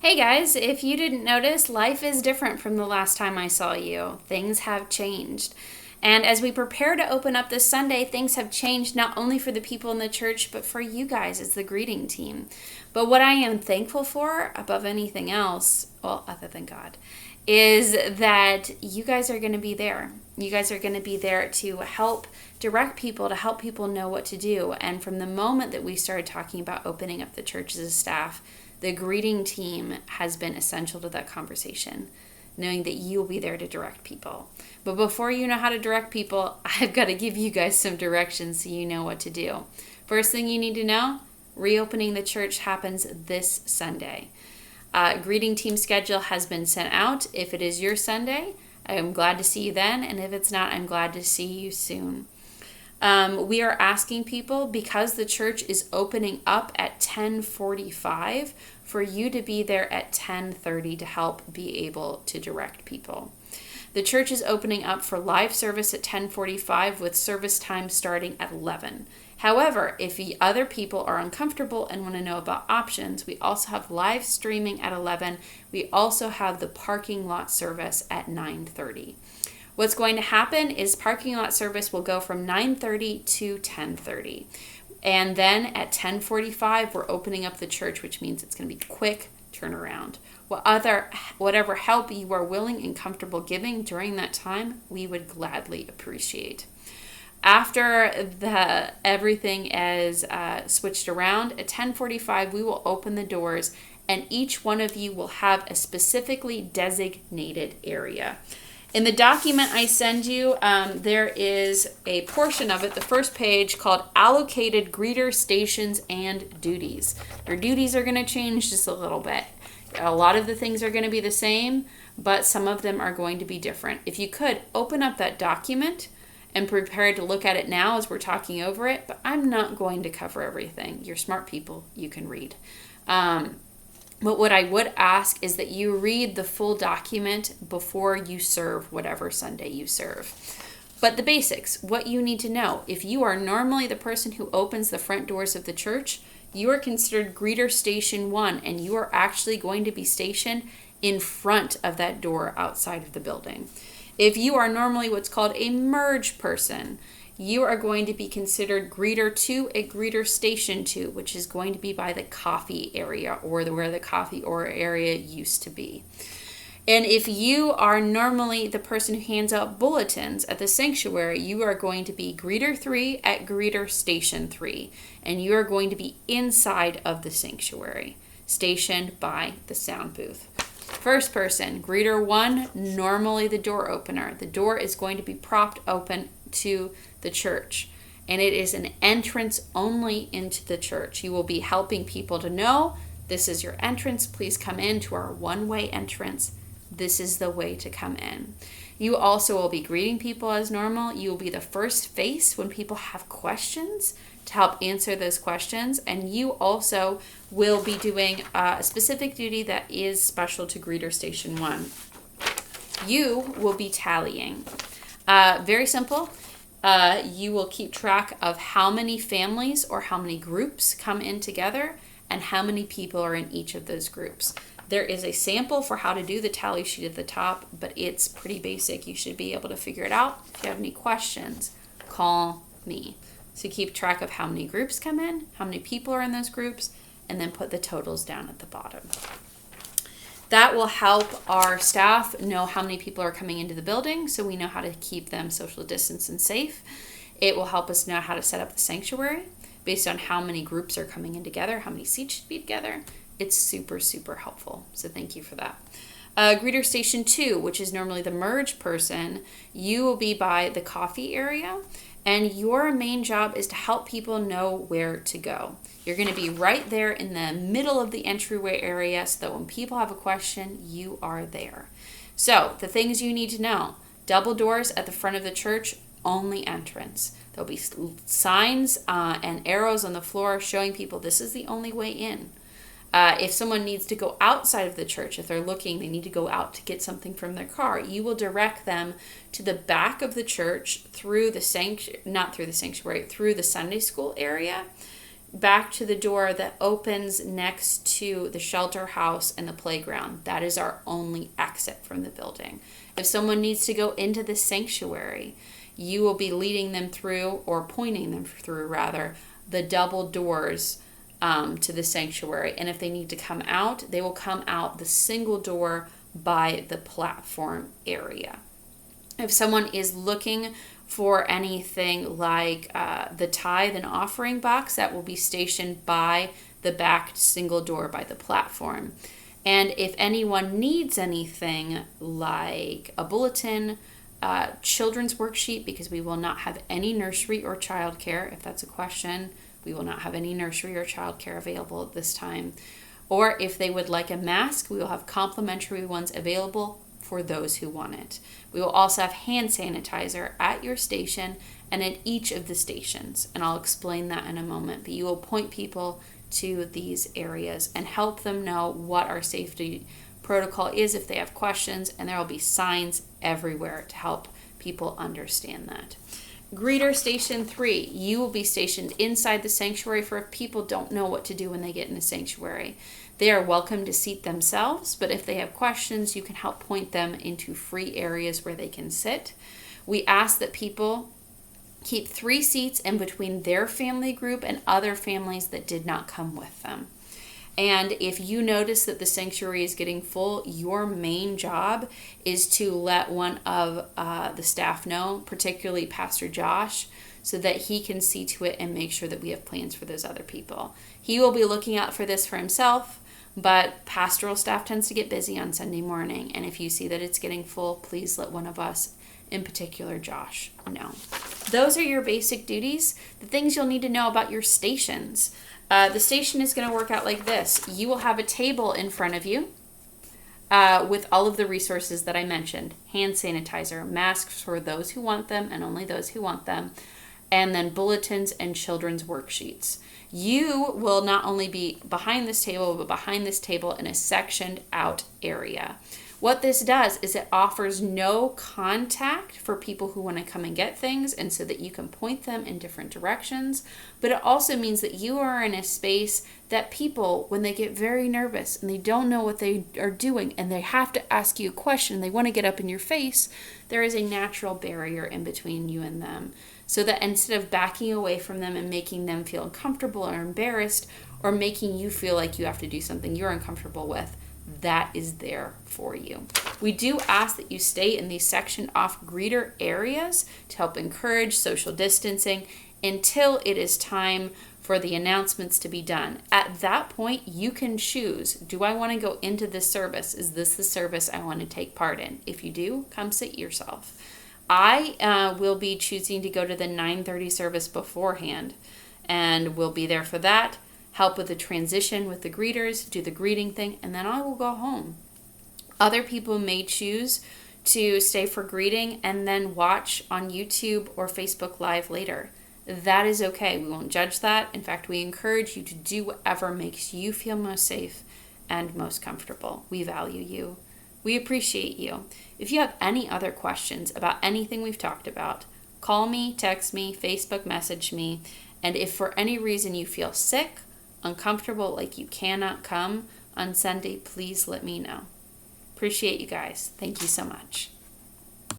Hey guys, if you didn't notice, life is different from the last time I saw you. Things have changed. And as we prepare to open up this Sunday, things have changed not only for the people in the church, but for you guys as the greeting team. But what I am thankful for, above anything else, well, other than God, is that you guys are going to be there. You guys are going to be there to help direct people, to help people know what to do. And from the moment that we started talking about opening up the church as a staff, the greeting team has been essential to that conversation, knowing that you'll be there to direct people. But before you know how to direct people, I've got to give you guys some directions so you know what to do. First thing you need to know, reopening the church happens this Sunday. Greeting team schedule has been sent out. If it is your Sunday, I am glad to see you then. And if it's not, I'm glad to see you soon. We are asking people, because the church is opening up at 10:45, for you to be there at 10:30 to help be able to direct people. The church is opening up for live service at 10:45 with service time starting at 11. However, if the other people are uncomfortable and want to know about options, we also have live streaming at 11. We also have the parking lot service at 9:30. What's going to happen is parking lot service will go from 9:30 to 10:30. And then at 10:45, we're opening up the church, which means it's going to be quick turnaround. Whatever help you are willing and comfortable giving during that time, we would gladly appreciate. After everything is switched around, at 10:45, we will open the doors, and each one of you will have a specifically designated area. In the document I send you, there is a portion of it, the first page, called Allocated Greeter Stations and Duties. Your duties are going to change just a little bit. A lot of the things are going to be the same, but some of them are going to be different. If you could, open up that document and prepare to look at it now as we're talking over it, but I'm not going to cover everything. You're smart people, you can read. But what I would ask is that you read the full document before you serve whatever Sunday you serve. But the basics, what you need to know. If you are normally the person who opens the front doors of the church, you are considered Greeter Station 1, and you are actually going to be stationed in front of that door outside of the building. If you are normally what's called a merge person, you are going to be considered Greeter 2 at Greeter Station 2, which is going to be by the coffee area, or where the coffee or area used to be. And if you are normally the person who hands out bulletins at the sanctuary, you are going to be Greeter 3 at Greeter Station 3, and you are going to be inside of the sanctuary, stationed by the sound booth. First person, Greeter 1, normally the door opener. The door is going to be propped open to the church, and it is an entrance only into the church. You will be helping people to know, this is your entrance. Please come in to our one-way entrance. This is the way to come in. You also will be greeting people as normal. You will be the first face when people have questions to help answer those questions. And you also will be doing a specific duty that is special to Greeter Station 1. You will be tallying. Very simple. You will keep track of how many families or how many groups come in together and how many people are in each of those groups. There is a sample for how to do the tally sheet at the top, but it's pretty basic. You should be able to figure it out. If you have any questions, call me. So keep track of how many groups come in, how many people are in those groups, and then put the totals down at the bottom. That will help our staff know how many people are coming into the building, so we know how to keep them social distance and safe. It will help us know how to set up the sanctuary based on how many groups are coming in together, how many seats should be together. It's super, super helpful. So thank you for that. Greeter Station 2, which is normally the merge person, you will be by the coffee area, and your main job is to help people know where to go. You're going to be right there in the middle of the entryway area so that when people have a question, you are there. So the things you need to know: double doors at the front of the church, only entrance. There'll be signs and arrows on the floor showing people this is the only way in. If someone needs to go outside of the church, if they're looking, they need to go out to get something from their car, you will direct them to the back of the church through the through the Sunday school area, back to the door that opens next to the shelter house and the playground. That is our only exit from the building. If someone needs to go into the sanctuary, you will be leading them through, or pointing them through rather, the double doors to the sanctuary. And if they need to come out, they will come out the single door by the platform area. If someone is looking for anything like the tithe and offering box, that will be stationed by the back single door by the platform. And if anyone needs anything like a bulletin, children's worksheet, because we will not have any nursery or childcare, if that's a question, we will not have any nursery or childcare available at this time. Or if they would like a mask, we will have complimentary ones available for those who want it. We will also have hand sanitizer at your station and at each of the stations, and I'll explain that in a moment. But you will point people to these areas and help them know what our safety protocol is if they have questions, and there will be signs everywhere to help people understand that. Greeter Station 3, you will be stationed inside the sanctuary for if people don't know what to do when they get in the sanctuary. They are welcome to seat themselves, but if they have questions, you can help point them into free areas where they can sit. We ask that people keep 3 seats in between their family group and other families that did not come with them. And if you notice that the sanctuary is getting full, your main job is to let one of the staff know, particularly Pastor Josh, so that he can see to it and make sure that we have plans for those other people. He will be looking out for this for himself, but pastoral staff tends to get busy on Sunday morning. And if you see that it's getting full, please let one of us, in particular Josh, know. Those are your basic duties, the things you'll need to know about your stations. The station is going to work out like this. You will have a table in front of you with all of the resources that I mentioned. Hand sanitizer, masks for those who want them and only those who want them, and then bulletins and children's worksheets. You will not only be behind this table, but behind this table in a sectioned out area. What this does is it offers no contact for people who want to come and get things, and so that you can point them in different directions. But it also means that you are in a space that people, when they get very nervous and they don't know what they are doing and they have to ask you a question, they want to get up in your face, there is a natural barrier in between you and them. So that instead of backing away from them and making them feel uncomfortable or embarrassed, or making you feel like you have to do something you're uncomfortable with, that is there for you. We do ask that you stay in these sectioned off greeter areas to help encourage social distancing until it is time for the announcements to be done. At that point, you can choose, do I want to go into this service? Is this the service I want to take part in? If you do, come sit yourself. I will be choosing to go to the 9:30 service beforehand, and we'll be there for that, help with the transition with the greeters, do the greeting thing, and then I will go home. Other people may choose to stay for greeting and then watch on YouTube or Facebook Live later. That is okay. We won't judge that. In fact, we encourage you to do whatever makes you feel most safe and most comfortable. We value you. We appreciate you. If you have any other questions about anything we've talked about, call me, text me, Facebook message me, and if for any reason you feel sick, uncomfortable, like you cannot come on Sunday, please let me know. Appreciate you guys. Thank you so much.